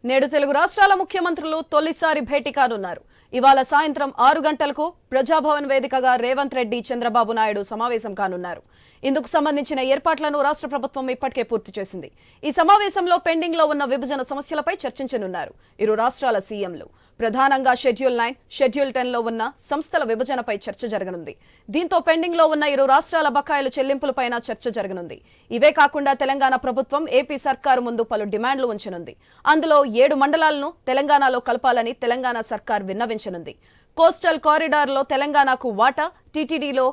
నేడు తెలుగు రాష్ట్రాల ముఖ్యమంత్రులు తొలిసారి భేటీ కానున్నారు. ఇవాళ సాయంత్రం 6 గంటలకు ప్రజాభవన్ వేదికగా రేవంత్ రెడ్డి, చంద్రబాబు నాయుడు సమావేశం కానున్నారు. ఇందుకు సంబంధించిన ఏర్పాట్లను రాష్ట్ర ప్రభుత్వం ఇప్పటికే పూర్తి చేసింది. ఈ సమావేశంలో పెండింగ్ లో ఉన్న విభజన సమస్యలపై చర్చించనున్నారు ఇరు రాష్ట్రాల సీఎంలు. ప్రధానంగా షెడ్యూల్ 9, షెడ్యూల్ 10 లో ఉన్న సంస్థల విభజనపై చర్చ జరగనుంది. దీంతో పెండింగ్ లో ఉన్న ఇరు రాష్ట్రాల బకాయిల చెల్లింపులపైన చర్చ జరగనుంది. ఇవే కాకుండా తెలంగాణ ప్రభుత్వం ఏపీ సర్కారు ముందు పలు డిమాండ్లు ఉంచనుంది. అందులో 7 మండలాలను తెలంగాణలో కలపాలని తెలంగాణ సర్కార్ విన్నవించనుంది. కోస్టల్ కారిడార్ లో తెలంగాణకు వాటా, టీటీడీలో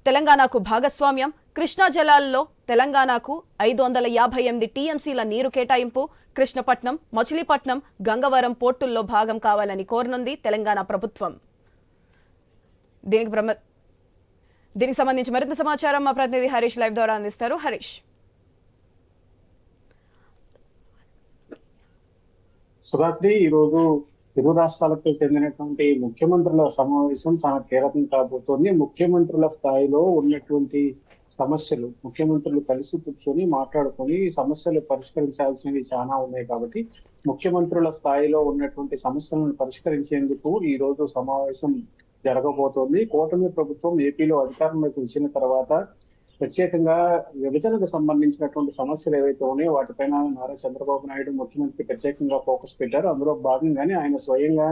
తెలంగాణకు భాగస్వామ్యం, కృష్ణా జలాల్లో తెలంగాణకు 558 టీఎంసీల నీరు కేటాయింపు, కృష్ణపట్నం, మచిలీపట్నం, గంగవరం పోర్టుల్లో భాగం కావాలని కోరనుంది తెలంగాణ ప్రభుత్వం. దీనికి సంబంధించి మరింత సమాచారం మా ప్రతినిధి హరీష్ లైవ్ ద్వారా అందిస్తారు. హరీష్. సురాత్రి, ఈరోజు ఇరు రాష్ట్రాలకు చెందినటువంటి ముఖ్యమంత్రుల సమావేశం చాలా కీలకం కాబోతోంది. ముఖ్యమంత్రుల స్థాయిలో ఉన్నటువంటి సమస్యలు ముఖ్యమంత్రులు కలిసి కూర్చొని మాట్లాడుకొని సమస్యలు పరిష్కరించాల్సినవి చాలా ఉన్నాయి కాబట్టి ముఖ్యమంత్రుల స్థాయిలో ఉన్నటువంటి సమస్యలను పరిష్కరించేందుకు ఈ రోజు సమావేశం జరగబోతోంది. కూటమి ప్రభుత్వం ఏపీలో అధికారంలోకి వచ్చిన తర్వాత ప్రత్యేకంగా విభజనకు సంబంధించినటువంటి సమస్యలు ఏవైతే ఉన్నాయో వాటిపైన నారా చంద్రబాబు నాయుడు ముఖ్యమంత్రి ప్రత్యేకంగా ఫోకస్ పెట్టారు. అందులో భాగంగానే ఆయన స్వయంగా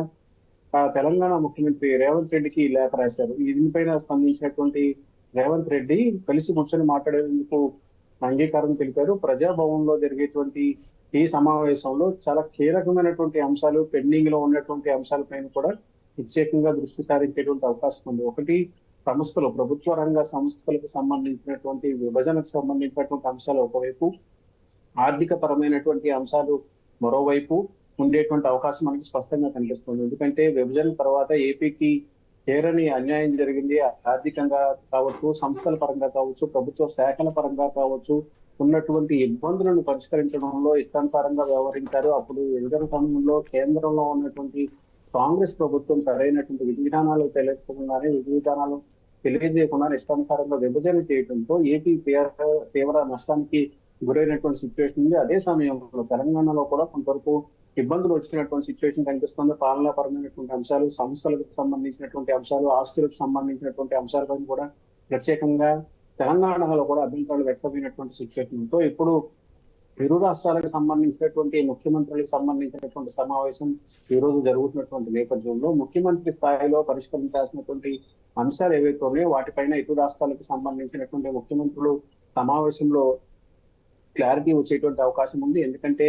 తెలంగాణ ముఖ్యమంత్రి రేవంత్ రెడ్డికి లేఖ రాశారు. దీనిపైన స్పందించినటువంటి రేవంత్ రెడ్డి కలిసి కూర్చొని మాట్లాడేందుకు అంగీకారం తెలిపారు. ప్రజాభవన్ లో జరిగేటువంటి ఈ సమావేశంలో చాలా కీలకమైనటువంటి అంశాలు, పెండింగ్ లో ఉన్నటువంటి అంశాలపైన కూడా ప్రత్యేకంగా దృష్టి సారించేటువంటి అవకాశం ఉంది. ఒకటి, సంస్థలు, ప్రభుత్వ రంగ సంస్థలకు సంబంధించినటువంటి విభజనకు సంబంధించినటువంటి అంశాలు ఒకవైపు, ఆర్థిక పరమైనటువంటి అంశాలు మరోవైపు ఉండేటువంటి అవకాశం మనకి స్పష్టంగా కనిపిస్తుంది. ఎందుకంటే విభజన తర్వాత ఏపీకి తీరని అన్యాయం జరిగింది. ఆర్థికంగా కావచ్చు, సంస్థల పరంగా కావచ్చు, ప్రభుత్వ శాఖల పరంగా కావచ్చు, ఉన్నటువంటి ఇబ్బందులను పరిష్కరించడంలో ఇష్టానుసారంగా వ్యవహరించారు. అప్పుడు విభజన సమయంలో కేంద్రంలో ఉన్నటువంటి కాంగ్రెస్ ప్రభుత్వం సరైనటువంటి విధి విధానాలు తెలియకుండానే తెలియజేయకుండా ఇష్టానుసారంగా విభజన చేయడంతో ఏపీ తీవ్ర నష్టానికి గురైనటువంటి సిచ్యువేషన్ ఉంది. అదే సమయంలో తెలంగాణలో కూడా కొంతవరకు ఇబ్బందులు వచ్చినటువంటి సిచ్యువేషన్ కనిపిస్తుంది. పాలనాపరమైనటువంటి అంశాలు, సంస్థలకు సంబంధించినటువంటి అంశాలు, ఆస్తులకు సంబంధించినటువంటి అంశాలపై కూడా ప్రత్యేకంగా తెలంగాణలో కూడా అభ్యంతరాలు వ్యక్తమైనటువంటి సిచ్యువేషన్తో ఇప్పుడు ఇరు రాష్ట్రాలకు సంబంధించినటువంటి ముఖ్యమంత్రులకు సంబంధించినటువంటి సమావేశం ఈ రోజు జరుగుతున్నటువంటి నేపథ్యంలో ముఖ్యమంత్రి స్థాయిలో పరిష్కరించాల్సినటువంటి అంశాలు ఏవైతే ఉన్నాయో వాటిపైన ఇరు రాష్ట్రాలకు సంబంధించినటువంటి ముఖ్యమంత్రులు సమావేశంలో క్లారిటీ వచ్చేటువంటి అవకాశం ఉంది. ఎందుకంటే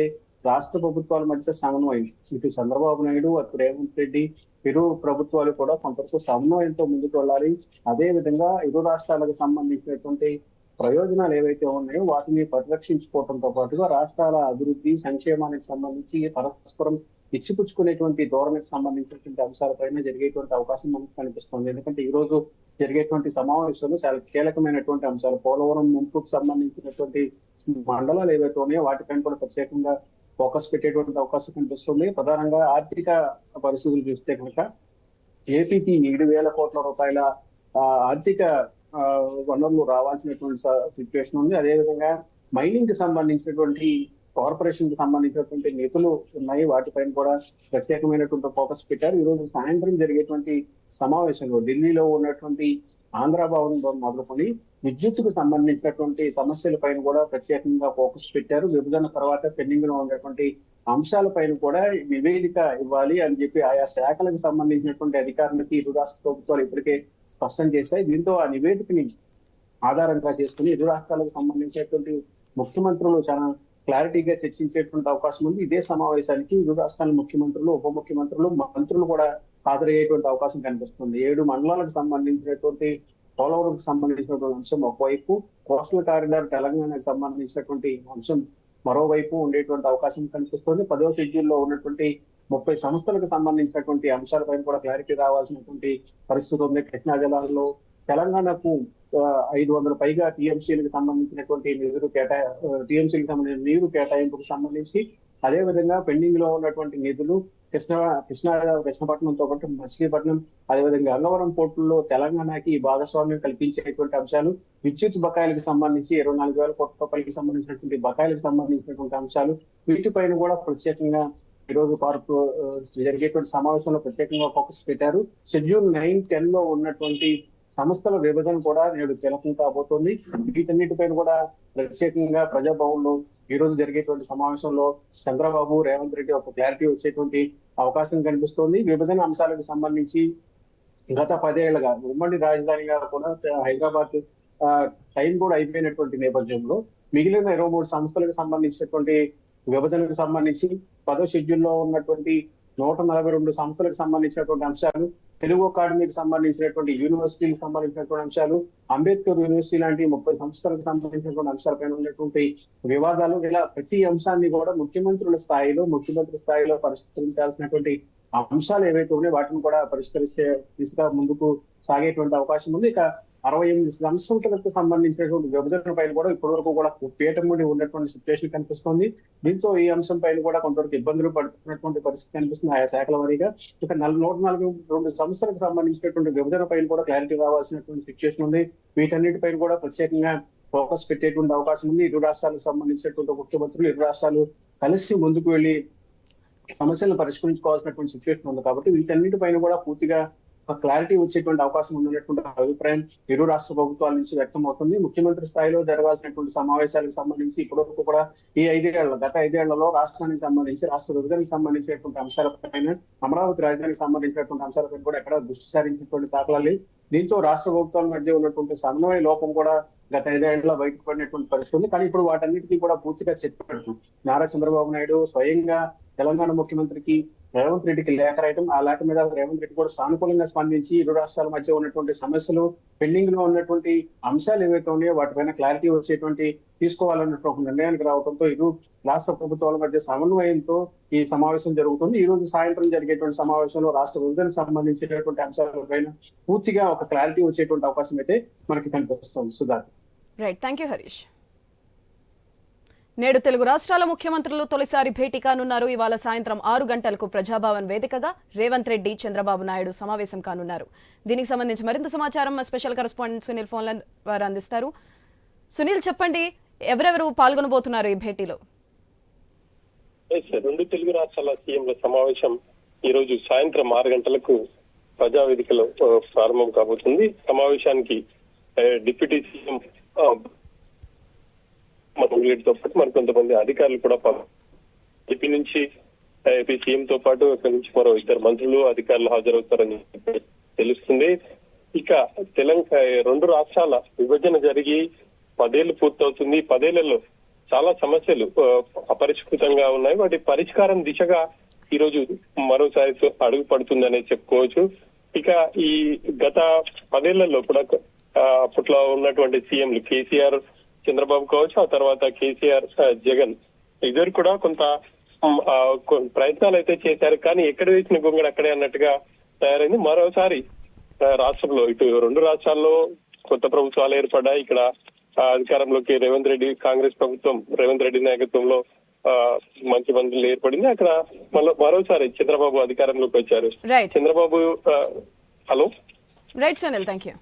రాష్ట్ర ప్రభుత్వాల మధ్య సమన్వయం, ఇటు చంద్రబాబు నాయుడు, అటు రేవంత్ రెడ్డి, ఇరు ప్రభుత్వాలు కూడా కొంతవరకు సమన్వయంతో ముందుకు వెళ్ళాలి. అదే విధంగా ఇరు రాష్ట్రాలకు సంబంధించినటువంటి ప్రయోజనాలు ఏవైతే ఉన్నాయో వాటిని పరిరక్షించుకోవడంతో పాటుగా రాష్ట్రాల అభివృద్ధి, సంక్షేమానికి సంబంధించి పరస్పరం ఇచ్చిపుచ్చుకునేటువంటి ధోరణికి సంబంధించినటువంటి అంశాలపైన జరిగేటువంటి అవకాశం మనకు కనిపిస్తుంది. ఎందుకంటే ఈ రోజు జరిగేటువంటి సమావేశాలు చాలా కీలకమైనటువంటి అంశాలు. పోలవరం ముంపుకు సంబంధించినటువంటి మండలాలు ఏవైతే ఉన్నాయో వాటిపైన కూడా ప్రత్యేకంగా ఫోకస్ పెట్టేటువంటి అవకాశం కనిపిస్తుంది. ప్రధానంగా ఆర్థిక పరిస్థితులు చూస్తే కనుక ఏపీకి 7,000 కోట్ల రూపాయల ఆర్థిక వనరులు రావాల్సినటువంటి సిచ్యువేషన్ ఉంది. అదేవిధంగా మైనింగ్ కి సంబంధించినటువంటి కార్పొరేషన్ కి సంబంధించినటువంటి నిధులు ఉన్నాయి. వాటిపైన కూడా ప్రత్యేకమైనటువంటి ఫోకస్ పెట్టారు. ఈ రోజు సాయంత్రం జరిగేటువంటి సమావేశంలో ఢిల్లీలో ఉన్నటువంటి ఆంధ్ర భవన్ మొదలుకొని విద్యుత్తుకు సంబంధించినటువంటి సమస్యలపైన కూడా ప్రత్యేకంగా ఫోకస్ పెట్టారు. విభజన తర్వాత పెండింగ్ లో ఉన్నటువంటి అంశాలపైన కూడా నివేదిక ఇవ్వాలి అని చెప్పి ఆయా శాఖలకు సంబంధించినటువంటి అధికారులకి ఇరు రాష్ట్ర ప్రభుత్వాలు ఇప్పటికే స్పష్టం చేశాయి. దీంతో ఆ నివేదికని ఆధారంగా చేసుకుని ఇరు రాష్ట్రాలకు సంబంధించినటువంటి ముఖ్యమంత్రులు చాలా క్లారిటీగా చర్చించేటువంటి అవకాశం ఉంది. ఇదే సమావేశానికి ఇరు రాష్ట్రాల ముఖ్యమంత్రులు, ఉప ముఖ్యమంత్రులు, మంత్రులు కూడా హాజరయ్యేటువంటి అవకాశం కనిపిస్తుంది. 7 మండలాలకు సంబంధించినటువంటి పోలవరంకి సంబంధించినటువంటి అంశం ఒకవైపు, కోస్టల్ కారిడార్ తెలంగాణకు సంబంధించినటువంటి అంశం మరోవైపు ఉండేటువంటి అవకాశం కనిపిస్తుంది. 10వ షెడ్యూల్లో ఉన్నటువంటి 30 సంస్థలకు సంబంధించినటువంటి అంశాలపైన కూడా క్లారిటీ రావాల్సినటువంటి పరిస్థితి ఉంది. కృష్ణా జలాల్లో తెలంగాణకు 500 పైగా టీఎంసీలకు సంబంధించినటువంటి టీఎంసీలకు సంబంధించిన నీరు కేటాయింపుకు సంబంధించి, అదేవిధంగా పెండింగ్ లో ఉన్నటువంటి నిధులు కృష్ణపట్నంతో పాటు మచిలీపట్నం, అదేవిధంగా గంగవరం పోర్టుల్లో తెలంగాణకి భాగస్వామ్యం కల్పించేటువంటి అంశాలు, విద్యుత్ బకాయిలకు సంబంధించి 24,000 కోట్ల రూపాయలకి సంబంధించినటువంటి బకాయిలకు సంబంధించినటువంటి అంశాలు, వీటిపైన కూడా ప్రత్యేకంగా ఈ రోజు జరిగేటువంటి సమావేశంలో ప్రత్యేకంగా ఫోకస్ పెట్టారు. షెడ్యూల్ 9, 10 లో ఉన్నటువంటి సంస్థల విభజన కూడా నేడు కీలకం కాబోతోంది. వీటన్నిటిపైన కూడా ప్రత్యేకంగా ప్రజాభవన్ లో ఈ రోజు జరిగేటువంటి సమావేశంలో చంద్రబాబు, రేవంత్ రెడ్డి ఒక క్లారిటీ వచ్చేటువంటి అవకాశం కనిపిస్తోంది. విభజన అంశాలకు సంబంధించి గత 10 ఏళ్లుగా ఉమ్మడి రాజధానిగా కూడా హైదరాబాద్ టైం కూడా అయిపోయినటువంటి నేపథ్యంలో మిగిలిన 23 సంస్థలకు సంబంధించినటువంటి విభజనకు సంబంధించి 10వ షెడ్యూల్లో ఉన్నటువంటి 142 సంస్థలకు సంబంధించినటువంటి అంశాలు, తెలుగు అకాడమీకి సంబంధించినటువంటి యూనివర్సిటీకి సంబంధించినటువంటి అంశాలు, అంబేద్కర్ యూనివర్సిటీ లాంటి 30 సంస్థలకు సంబంధించినటువంటి అంశాలపైన ఉన్నటువంటి వివాదాలు, ఇలా ప్రతి అంశాన్ని కూడా ముఖ్యమంత్రి స్థాయిలో పరిష్కరించాల్సినటువంటి అంశాలు ఏవైతే ఉన్నాయో వాటిని కూడా పరిష్కరిస్తే దిశగా ముందుకు సాగేటువంటి అవకాశం ఉంది. ఇక 68 సంస్థలకు సంబంధించినటువంటి విభజన పైన కూడా ఇప్పటి వరకు కూడా పీఠముడి ఉన్నటువంటి సిచ్యువేషన్ కనిపిస్తుంది. దీంతో ఈ అంశం పైన కూడా కొంతవరకు ఇబ్బందులు పడుతున్నటువంటి పరిస్థితి కనిపిస్తుంది ఆయా శాఖల వారీగా. ఇక 142 సంస్థలకు సంబంధించినటువంటి విభజన పైన కూడా క్లారిటీ రావాల్సినటువంటి సిచ్యువేషన్ ఉంది. వీటన్నిటిపైన కూడా ప్రత్యేకంగా ఫోకస్ పెట్టేటువంటి అవకాశం ఉంది. ఇరు రాష్ట్రాలకు సంబంధించినటువంటి ముఖ్యమంత్రులు ఇరు రాష్ట్రాలు కలిసి ముందుకు వెళ్లి సమస్యలను పరిష్కరించుకోవాల్సినటువంటి సిచ్యువేషన్ ఉంది. కాబట్టి వీటన్నిటిపైన కూడా పూర్తిగా క్లారిటీ వచ్చేటువంటి అవకాశం ఉన్నటువంటి అభిప్రాయం ఇరు రాష్ట్ర ప్రభుత్వాల నుంచి వ్యక్తం అవుతుంది. ముఖ్యమంత్రి స్థాయిలో జరగాల్సినటువంటి సమావేశాలకు సంబంధించి ఇప్పటివరకు కూడా గత 5 ఏళ్లలో రాష్ట్రానికి సంబంధించి రాష్ట్ర విభజనకు సంబంధించినటువంటి అంశాలపైన, అమరావతి రాజధానికి సంబంధించినటువంటి అంశాలపైన కూడా ఎక్కడ దృష్టి సారించినటువంటి దాఖలాలు. దీంతో రాష్ట్ర ప్రభుత్వాల మధ్య ఉన్నటువంటి సమన్వయ లోపం కూడా గత 5 ఏళ్లలో బయటపడినటువంటి పరిస్థితి ఉంది. కానీ ఇప్పుడు వాటన్నిటికీ కూడా పూర్తిగా చెప్పారు. నారా చంద్రబాబు నాయుడు స్వయంగా తెలంగాణ ముఖ్యమంత్రికి రేవంత్ రెడ్డికి లేఖ రాయటం, ఆ లేఖ మీద రేవంత్ రెడ్డి కూడా సానుకూలంగా స్పందించి ఇరు రాష్ట్రాల మధ్య ఉన్నటువంటి సమస్యలు, పెండింగ్ లో ఉన్నటువంటి అంశాలు ఏవైతే ఉన్నాయో వాటిపైన క్లారిటీ వచ్చేటువంటి తీసుకోవాలన్నట్టు ఒక నిర్ణయానికి రావడంతో ఇరు రాష్ట్ర ప్రభుత్వాల మధ్య సమన్వయంతో ఈ సమావేశం జరుగుతుంది. ఈ రోజు సాయంత్రం జరిగేటువంటి సమావేశంలో రాష్ట్ర విభజనకు సంబంధించినటువంటి అంశాలపైన పూర్తిగా ఒక క్లారిటీ వచ్చేటువంటి అవకాశం అయితే మనకి కనిపిస్తుంది. Sudhakar. Right, thank you Harish. నేడు తెలుగు రాష్ట్రాల ముఖ్యమంత్రులు తొలిసారి భేటీ కానున్నారు. ఇవాళ సాయంత్రం 6 గంటలకు ప్రజాభవన్ వేదికగా రేవంత్ రెడ్డి, చంద్రబాబు నాయుడు సమావేశం కానున్నారు. దీనికి సంబంధించి మరింత సమాచారం మా స్పెషల్ కరెస్పాండెంట్ సునీల్ ఫోన్ల ద్వారా అందిస్తారు. సునీల్, చెప్పండి, ఎవరెవరు పాల్గొనబోతున్నారు ఈ భేటీలో? రెండు తెలుగు రాష్ట్రాల సీఎంల సమావేశం ఈ రోజు సాయంత్రం 6 గంటలకు ప్రజావేదికలో ప్రారంభం కాబోతుంది. సమావేశానికి డిప్యూటీ సీఎం తో పాటు మరికొంతమంది అధికారులు కూడా ఏపీ నుంచి ఏపీ సీఎం తో పాటు అక్కడి నుంచి మరో 2 మంత్రులు అధికారులు హాజరవుతారని తెలుస్తుంది. ఇక రెండు రాష్ట్రాల విభజన జరిగి 10 ఏళ్లు పూర్తవుతుంది. 10 ఏళ్లలో చాలా సమస్యలు అపరిష్కృతంగా ఉన్నాయి. వాటి పరిష్కారం దిశగా ఈ రోజు మరోసారి అడుగు పడుతుందనే చెప్పుకోవచ్చు. ఇక ఈ గత 10 ఏళ్లలో కూడా అప్పట్లో ఉన్నటువంటి సీఎంలు కేసీఆర్, చంద్రబాబు కావచ్చు, ఆ తర్వాత కేసీఆర్, జగన్ ఇద్దరు కూడా కొంత ప్రయత్నాలు అయితే చేశారు. కానీ ఎక్కడ వేసిన గొంగడు అక్కడే అన్నట్టుగా తయారైంది. మరోసారి రాష్ట్రంలో ఇటు 2 రాష్ట్రాల్లో కొత్త ప్రభుత్వాలు ఏర్పడ్డాయి. ఇక్కడ అధికారంలోకి కాంగ్రెస్ ప్రభుత్వం రేవంత్ రెడ్డి నాయకత్వంలో మంచి మంత్రులు ఏర్పడింది. అక్కడ మరోసారి చంద్రబాబు అధికారంలోకి వచ్చారు. Chandrababu hello right Sunil, thank you.